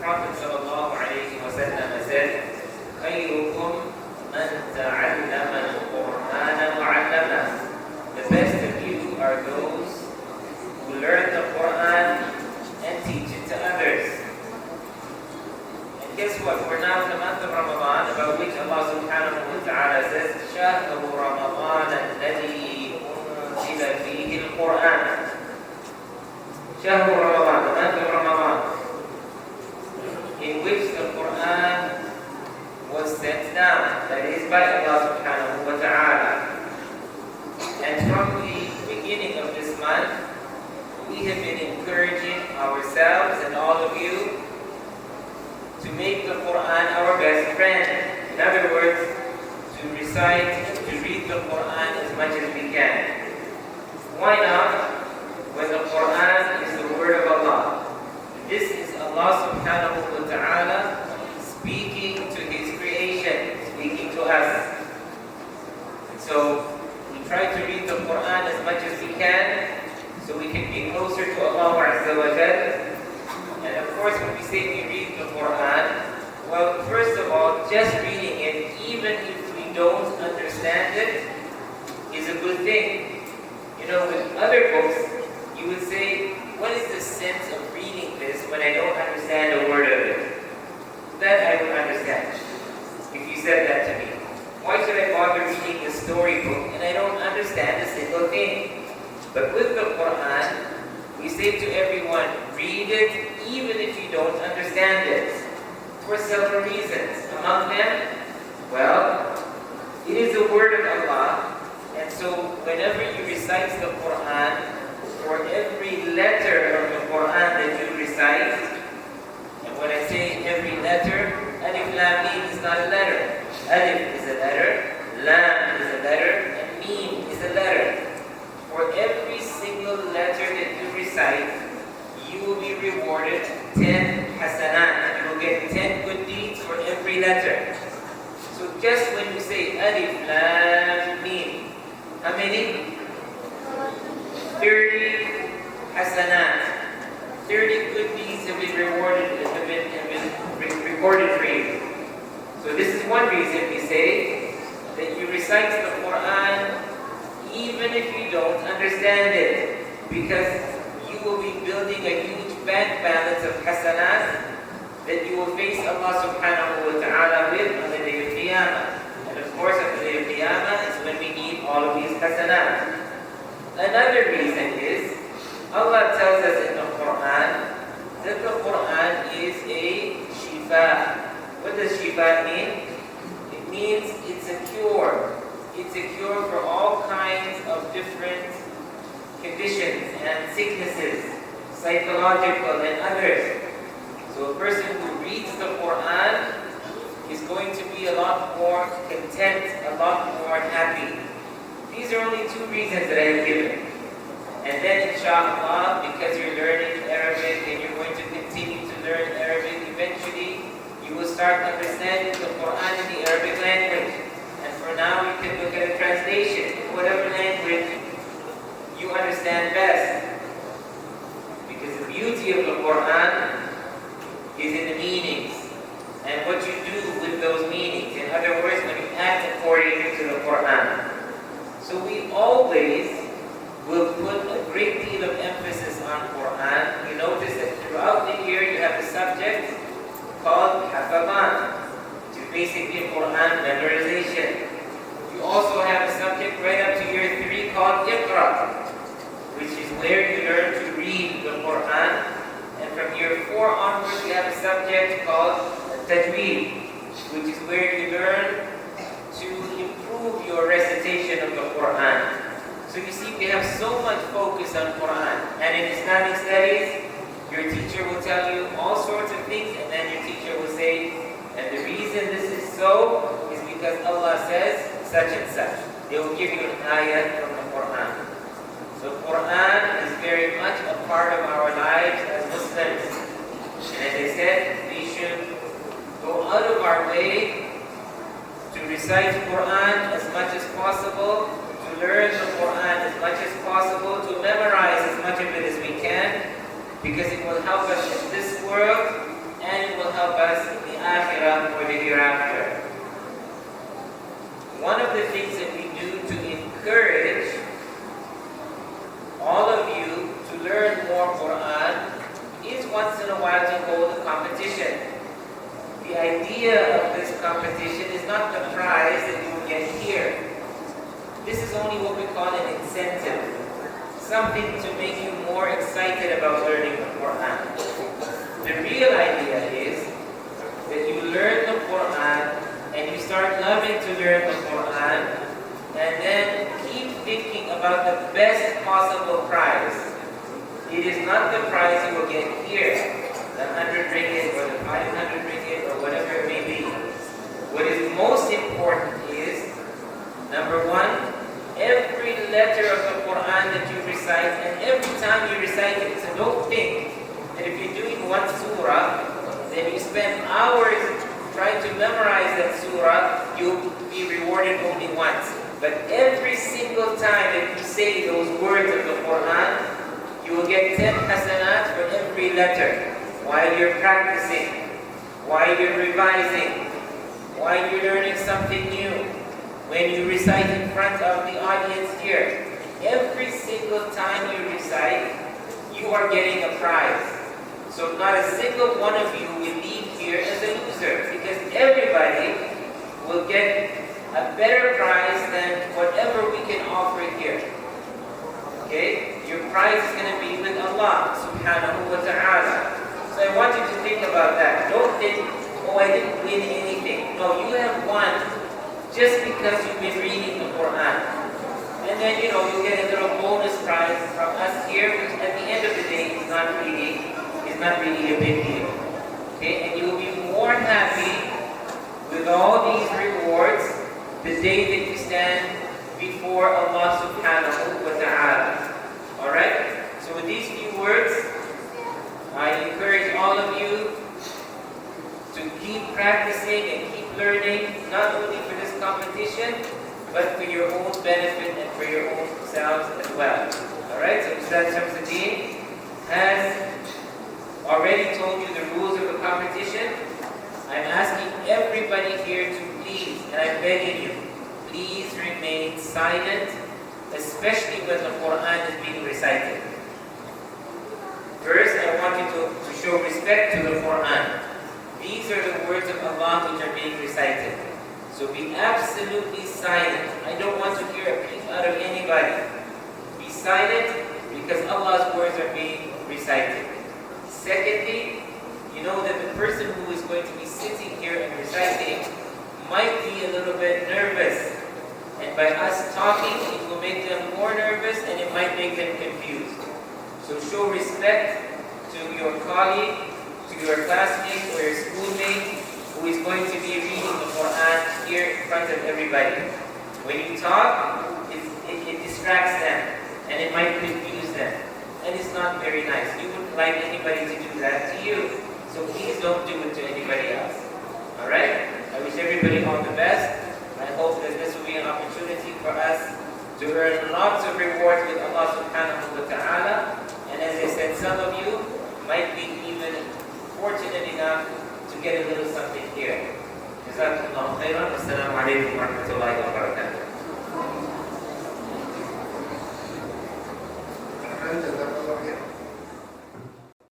Prophet sallallahu alayhi wa sallam said, خَيْرُكُمْ مَنْ تَعَلَّمَ الْقُرْآنَ وَعَلَّمَهُ. The best of you are those who learn the Quran and teach it to others. And guess what? We're now in the month of Ramadan, about which Allah subhanahu wa ta'ala says, شَهْرُ رَمَضَانَ الَّذِي أُنزِلَ فِيهِ الْقُرْآنَ. شهر Ramadan, the month of Ramadan, in which the Quran was sent down, that is by Allah subhanahu wa ta'ala. And from the beginning of this month, we have been encouraging ourselves and all of you to make the Quran our best friend. In other words, to recite, to read the Quran as much as we can. Why not? When the Quran is the word of Allah. This is Allah subhanahu wa ta'ala speaking to His creation, speaking to us. And so we try to read the Quran as much as we can so we can be closer to Allah azza wa jal. And of course when we say we read the Quran, well, first of all, just reading it, even if we don't understand it, is a good thing. You know, with other books, you would say, what is the sense of reading this when I don't understand a word of it? That I would understand if you said that to me. Why should I bother reading the storybook and I don't understand a single thing? But with the Quran, we say to everyone, read it even if you don't understand it, for several reasons. Among them, well, it is the word of Allah, and so whenever you recite the Quran, for every letter of the Quran that you recite, and when I say every letter, Alif Lam Mim is not a letter. Alif is a letter, Lam is a letter, and Mim is a letter. For every single letter that you recite, you will be rewarded 10 hasanat. You will get 10 good deeds for every letter. So just when you say Alif Lam Mim, how many? 30 hasanat, 30 good deeds have been rewarded, have been recorded for you. So this is one reason we say that you recite the Quran even if you don't understand it, because you will be building a huge bank balance of hasanat that you will face Allah subhanahu wa ta'ala with on the day of Qiyamah. And of course on the day of Qiyamah is when we need all of these hasanat. Another reason is, Allah tells us in the Quran that the Quran is a shifa. What does shifa mean? It means it's a cure. It's a cure for all kinds of different conditions and sicknesses, psychological and others. So a person who reads the Quran is going to be a lot more content, a lot more happy. These are only two reasons that I have given. And then inshallah, because you're learning Arabic and you're going to continue to learn Arabic, eventually you will start understanding the Quran in the Arabic language. And for now you can look at a translation in whatever language you understand best. Because the beauty of the Quran is in the meanings and what you do with those meanings. In other words, when you act according to the Quran. So we always will put a great deal of emphasis on Quran. You notice that throughout the year you have a subject called Hafaban, which is basically Quran memorization. You also have a subject right up to year 3 called Iqra, which is where you learn to read the Quran. And from year 4 onwards you have a subject called Tajweed, which is where you learn to improve your recitation of the Quran. So you see, we have so much focus on Quran. And in Islamic studies, your teacher will tell you all sorts of things, and then your teacher will say, and the reason this is so is because Allah says such and such. They will give you an ayah from the Quran. So Quran is very much a part of our lives as Muslims. And as I said, we should go out of our way to recite Quran as much as possible, to learn the Quran as much as possible, to memorize as much of it as we can, because it will help us in this world and it will the idea of this competition is not the prize that you will get here. This is only what we call an incentive. Something to make you more excited about learning the Quran. The real idea is that you learn the Quran and you start loving to learn the Quran and then keep thinking about the best possible prize. It is not the prize you will get here, the 100 ringgit or the 500 ringgit or whatever it may be. What is most important is, number one, every letter of the Quran that you recite, and every time you recite it, so don't think that if you're doing one surah, then you spend hours trying to memorize that surah, you'll be rewarded only once. But every single time that you say those words of the Quran, you will get 10 hasanat for every letter. While you're practicing, while you're revising, while you're learning something new, when you recite in front of the audience here, every single time you recite, you are getting a prize. So not a single one of you will leave here as a loser, because everybody will get a better prize than whatever we can offer here. Okay? Your prize is going to be with Allah subhanahu wa ta'ala. So I want you to think about that. Don't think, oh, I didn't win anything. No, you have won just because you've been reading the Quran. And then, you get a little bonus prize from us here, which at the end of the day is not really a big deal. Okay? And you will be more happy with all these rewards the day that you stand before Allah subhanahu wa ta'ala. Alright? So with these few words, I encourage all of you to keep practicing and keep learning, not only for this competition, but for your own benefit and for your own selves as well. Alright, so Ustaz Shamsuddin has already told you the rules of the competition. I'm asking everybody here to please, and I'm begging you, please remain silent, especially when the Quran is being recited. First, I want you to show respect to the Quran. These are the words of Allah which are being recited. So be absolutely silent. I don't want to hear a peep out of anybody. Be silent because Allah's words are being recited. Secondly, you know that the person who is going to be sitting here and reciting might be a little bit nervous. And by us talking, it will make them more nervous and it might make them confused. So show respect to your colleague, to your classmate or your schoolmate who is going to be reading the Quran here in front of everybody. When you talk, it distracts them and it might confuse them. And it's not very nice. You wouldn't like anybody to do that to you. So please don't do it to anybody else. Alright? I wish everybody all the best. I hope that this will be an opportunity for us to earn lots of rewards with Allah subhanahu wa ta'ala. And as I said, some of you might be even fortunate enough to get a little something here. Jazakumullahu khairan. Assalamu alaikum wa rahmatullahi wa barakatuh.